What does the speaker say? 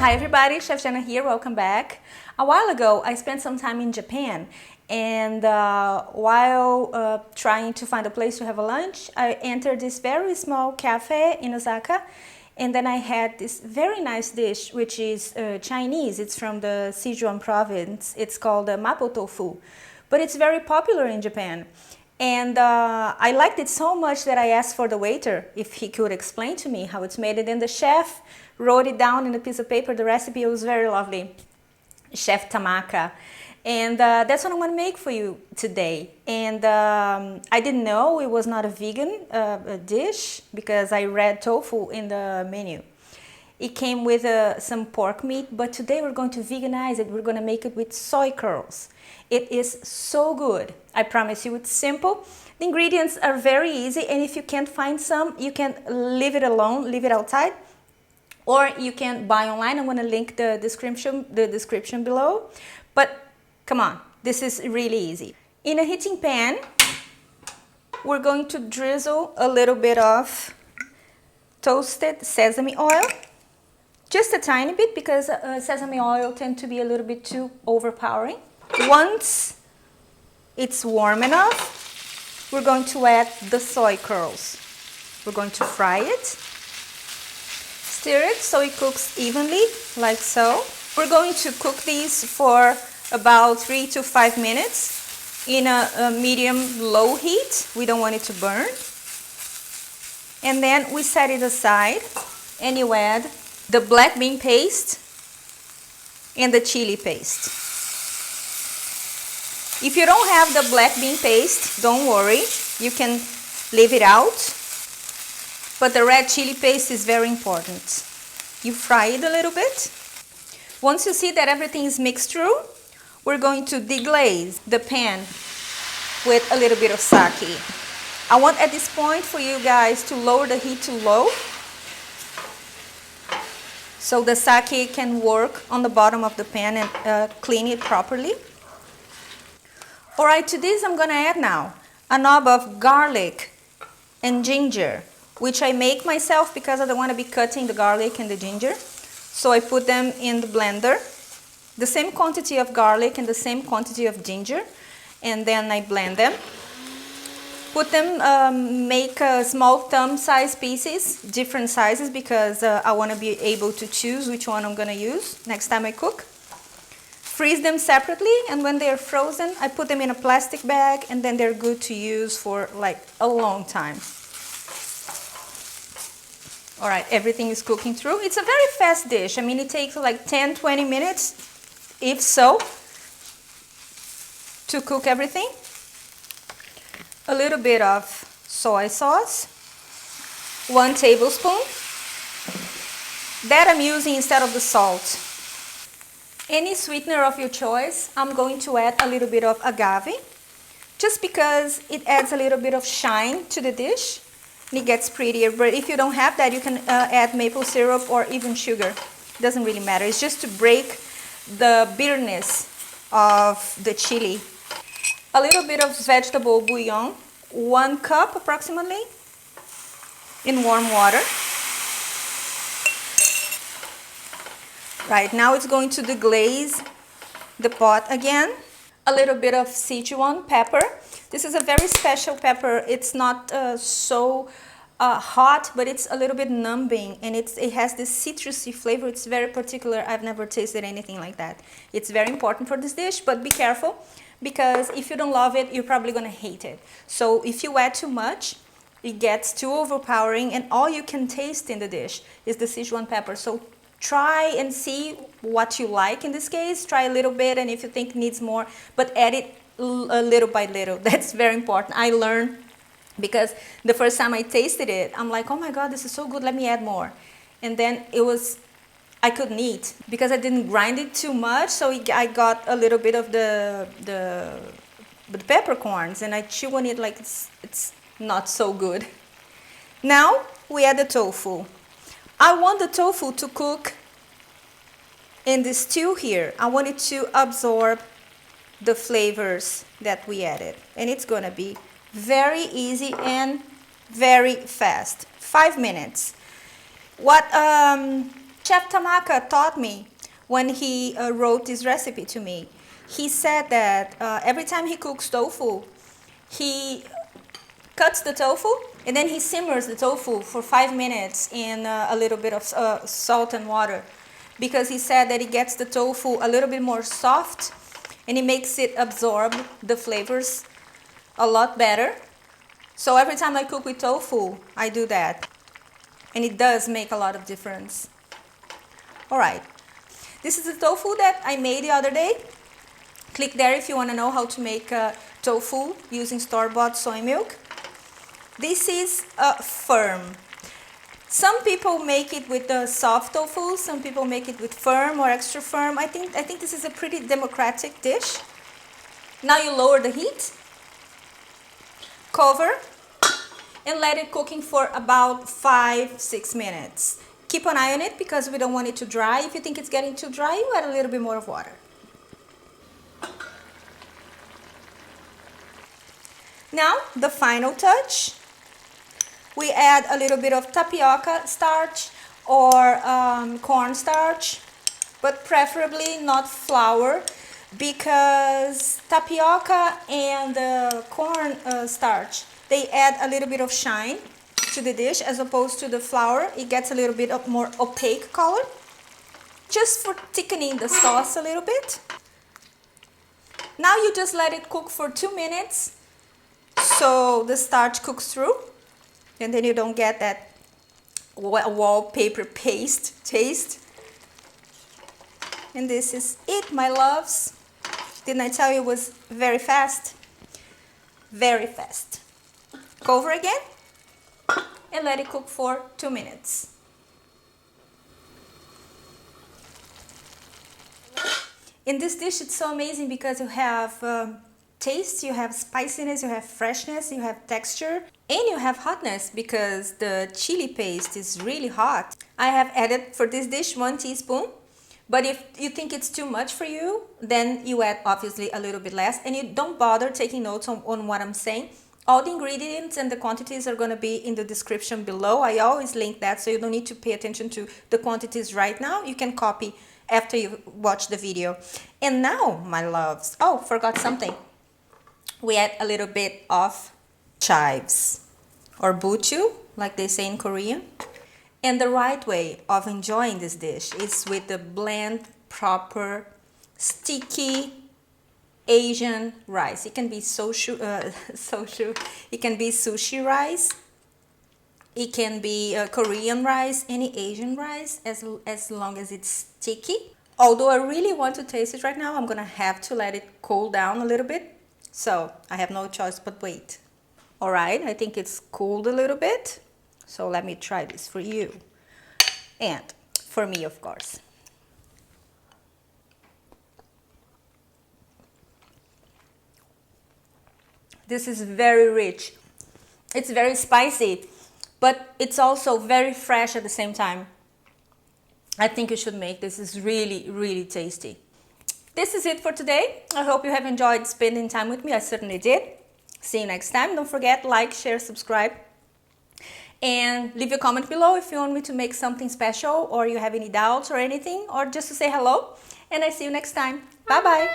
Hi everybody, Chef Jana here, welcome back. A while ago, I spent some time in Japan, and while trying to find a place to have a lunch, I entered this very small cafe in Osaka, and then I had this very nice dish, which is Chinese. It's from the Sichuan province. It's called Mapo Tofu, but it's very popular in Japan. And I liked it so much that I asked for the waiter if he could explain to me how it's made. And then the chef wrote it down in a piece of paper, the recipe. It was very lovely. Chef Tamaka. And that's what I'm going to make for you today. And I didn't know it was not a vegan dish because I read tofu in the menu. It came with some pork meat, but today we're going to veganize it. We're going to make it with soy curls. It is so good. I promise you, it's simple. The ingredients are very easy, and if you can't find some, you can leave it alone, leave it outside, or you can buy online. I'm going to link the description below. But come on, this is really easy. In a heating pan, we're going to drizzle a little bit of toasted sesame oil. Just a tiny bit, because sesame oil tends to be a little bit too overpowering. Once it's warm enough, we're going to add the soy curls. We're going to fry it. Stir it so it cooks evenly, like so. We're going to cook these for about 3 to 5 minutes in a medium-low heat. We don't want it to burn. And then we set it aside, and you add the black bean paste and the chili paste. If you don't have the black bean paste, don't worry, you can leave it out. But the red chili paste is very important. You fry it a little bit. Once you see that everything is mixed through, we're going to deglaze the pan with a little bit of sake. I want at this point for you guys to lower the heat to low, so the sake can work on the bottom of the pan and clean it properly. Alright, to this I'm going to add now a knob of garlic and ginger, which I make myself because I don't want to be cutting the garlic and the ginger. So I put them in the blender, the same quantity of garlic and the same quantity of ginger, and then I blend them. Put them, make small thumb-sized pieces, different sizes, because I want to be able to choose which one I'm going to use next time I cook. Freeze them separately, and when they're frozen, I put them in a plastic bag, and then they're good to use for like a long time. All right, everything is cooking through. It's a very fast dish. I mean, it takes like 10-20 minutes, if so, to cook everything. A little bit of soy sauce, 1 tablespoon. That I'm using instead of the salt. Any sweetener of your choice. I'm going to add a little bit of agave, just because it adds a little bit of shine to the dish and it gets prettier. But if you don't have that, you can add maple syrup or even sugar. It doesn't really matter. It's just to break the bitterness of the chili. A little bit of vegetable bouillon, 1 cup approximately, in warm water. Right, now it's going to deglaze the pot again. A little bit of Sichuan pepper. This is a very special pepper. It's not so hot, but it's a little bit numbing, and it has this citrusy flavor. It's very particular. I've never tasted anything like that. It's very important for this dish, but be careful, because if you don't love it, you're probably going to hate it. So if you add too much, it gets too overpowering, and all you can taste in the dish is the Sichuan pepper. So try and see what you like in this case. Try a little bit, and if you think needs more, but add it little by little. That's very important. I learned, because the first time I tasted it, I'm like, oh my God, this is so good, let me add more. And then I couldn't eat because I didn't grind it too much, so I got a little bit of the peppercorns, and I chew on it like it's not so good. Now we add the tofu. I want the tofu to cook in the stew here. I want it to absorb the flavors that we added. And it's going to be very easy and very fast. 5 minutes. What Chef Tamaka taught me when he wrote this recipe to me. He said that every time he cooks tofu, he cuts the tofu and then he simmers the tofu for 5 minutes in a little bit of salt and water, because he said that it gets the tofu a little bit more soft and it makes it absorb the flavors a lot better. So every time I cook with tofu, I do that, and it does make a lot of difference. All right, this is the tofu that I made the other day. Click there if you want to know how to make tofu using store-bought soy milk. This is firm. Some people make it with the soft tofu, some people make it with firm or extra firm. I think this is a pretty democratic dish. Now you lower the heat, cover, and let it cooking for about 5-6 minutes. Keep an eye on it because we don't want it to dry. If you think it's getting too dry, you add a little bit more of water. Now, the final touch. We add a little bit of tapioca starch or corn starch, but preferably not flour, because tapioca and corn starch, they add a little bit of shine to the dish as opposed to the flour. It gets a little bit of more opaque color, just for thickening the sauce a little bit. Now you just let it cook for 2 minutes so the starch cooks through, and then you don't get that wallpaper paste taste. And this is it, my loves. Didn't I tell you it was very fast? Very fast. Cover again and let it cook for 2 minutes. In this dish, it's so amazing because you have taste, you have spiciness, you have freshness, you have texture, and you have hotness because the chili paste is really hot. I have added for this dish 1 teaspoon, but if you think it's too much for you, then you add obviously a little bit less, and you don't bother taking notes on what I'm saying. All the ingredients and the quantities are going to be in the description below. I always link that, so you don't need to pay attention to the quantities right now. You can copy after you watch the video. And now, my loves, oh, forgot something. We add a little bit of chives or buchu, like they say in Korean. And the right way of enjoying this dish is with the bland, proper, sticky Asian rice. It can be it can be sushi rice. It can be Korean rice, any Asian rice, as long as it's sticky. Although I really want to taste it right now, I'm gonna have to let it cool down a little bit. So I have no choice but wait. All right, I think it's cooled a little bit. So let me try this for you. And for me, of course. This is very rich. It's very spicy, but it's also very fresh at the same time. I think you should make this. It's really, really tasty. This is it for today. I hope you have enjoyed spending time with me. I certainly did. See you next time. Don't forget, like, share, subscribe. And leave a comment below if you want me to make something special, or you have any doubts or anything, or just to say hello. And I see you next time. Bye-bye.